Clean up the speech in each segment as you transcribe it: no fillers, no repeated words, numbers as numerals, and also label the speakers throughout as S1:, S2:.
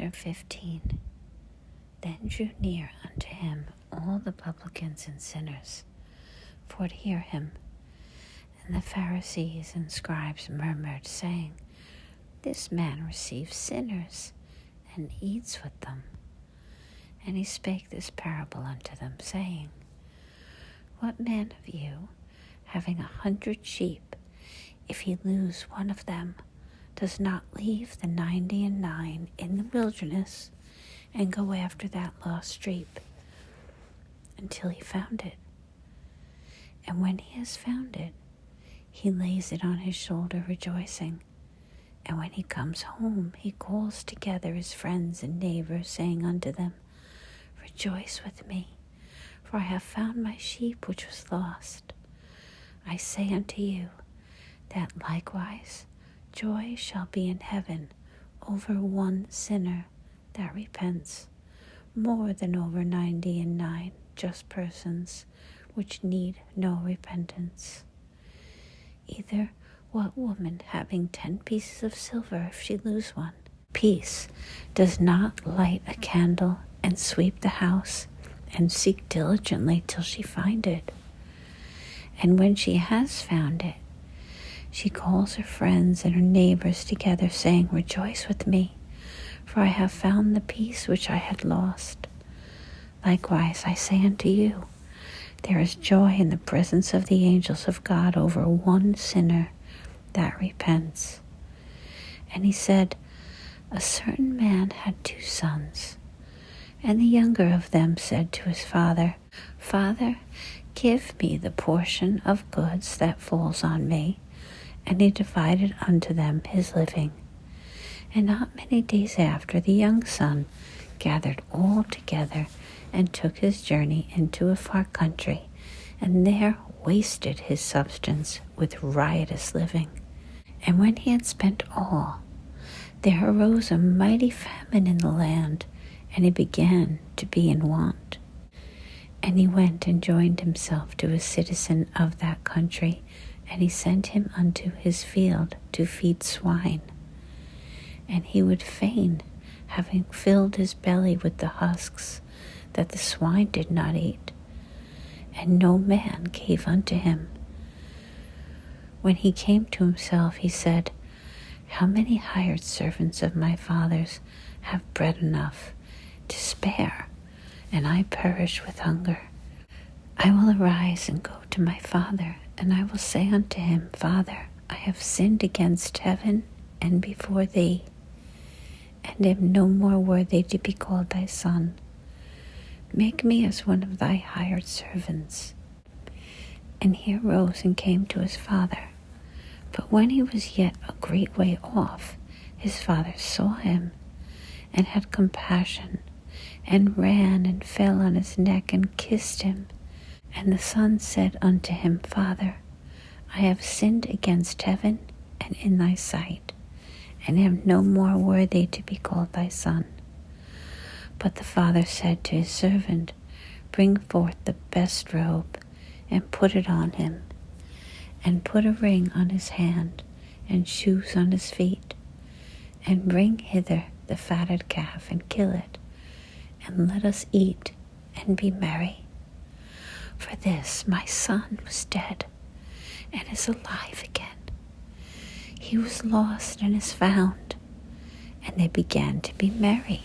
S1: Chapter 15. Then drew near unto him all the publicans and sinners, for to hear him. And the Pharisees and scribes murmured, saying, This man receives sinners, and eats with them. And he spake this parable unto them, saying, What man of you, having 100 sheep, if he lose one of them, does not leave the 99 in the wilderness and go after that lost sheep until he found it? And when he has found it, he lays it on his shoulder rejoicing. And when he comes home, he calls together his friends and neighbors, saying unto them, Rejoice with me, for I have found my sheep which was lost. I say unto you, that likewise joy shall be in heaven over one sinner that repents, more than over 99 just persons which need no repentance. Either what woman having 10 pieces of silver, if she lose one piece, does not light a candle and sweep the house and seek diligently till she find it? And when she has found it, she calls her friends and her neighbors together, saying, Rejoice with me, for I have found the piece which I had lost. Likewise, I say unto you, there is joy in the presence of the angels of God over one sinner that repents. And he said, A certain man had 2 sons, and the younger of them said to his father, Father, give me the portion of goods that falls on me. And he divided unto them his living. And not many days after, the young son gathered all together and took his journey into a far country, and there wasted his substance with riotous living. And when he had spent all, there arose a mighty famine in the land, and he began to be in want. And he went and joined himself to a citizen of that country, and he sent him unto his field to feed swine. And he would fain, having filled his belly with the husks, that the swine did not eat. And no man gave unto him. When he came to himself, he said, How many hired servants of my father's have bread enough to spare, and I perish with hunger? I will arise and go to my father, and I will say unto him, Father, I have sinned against heaven and before thee, and am no more worthy to be called thy son. Make me as one of thy hired servants. And he arose and came to his father. But when he was yet a great way off, his father saw him, and had compassion, and ran and fell on his neck and kissed him. And the son said unto him, Father, I have sinned against heaven and in thy sight, and am no more worthy to be called thy son. But the father said to his servant, Bring forth the best robe, and put it on him, and put a ring on his hand, and shoes on his feet, and bring hither the fatted calf, and kill it, and let us eat and be merry. For this my son was dead, and is alive again. He was lost and is found. And they began to be merry.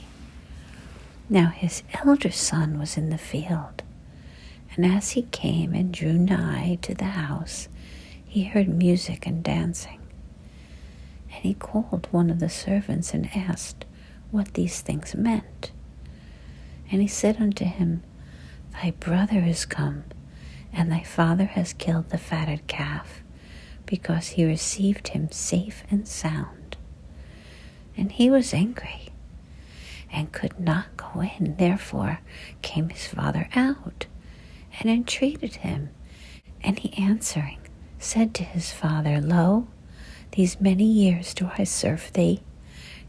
S1: Now his elder son was in the field, and as he came and drew nigh to the house, he heard music and dancing. And he called one of the servants and asked what these things meant. And he said unto him, Thy brother is come, and thy father has killed the fatted calf, because he received him safe and sound. And he was angry, and could not go in. Therefore came his father out, and entreated him. And he answering said to his father, Lo, these many years do I serve thee,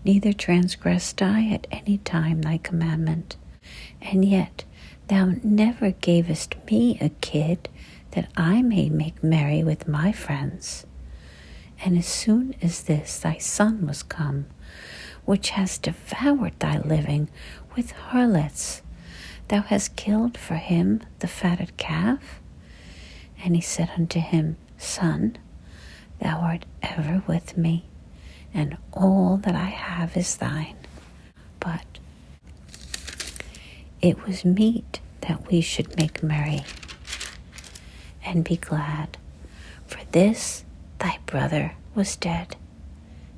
S1: neither transgressed I at any time thy commandment. And yet thou never gavest me a kid, that I may make merry with my friends. And as soon as this thy son was come, which has devoured thy living with harlots? Thou hast killed for him the fatted calf? And he said unto him, Son, thou art ever with me, and all that I have is thine. But it was meet that we should make merry and be glad, for this thy brother was dead,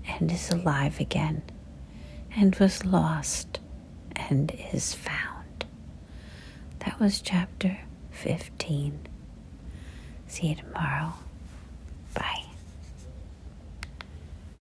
S1: and is alive again, and was lost, and is found. That was chapter 15. See you tomorrow. Bye.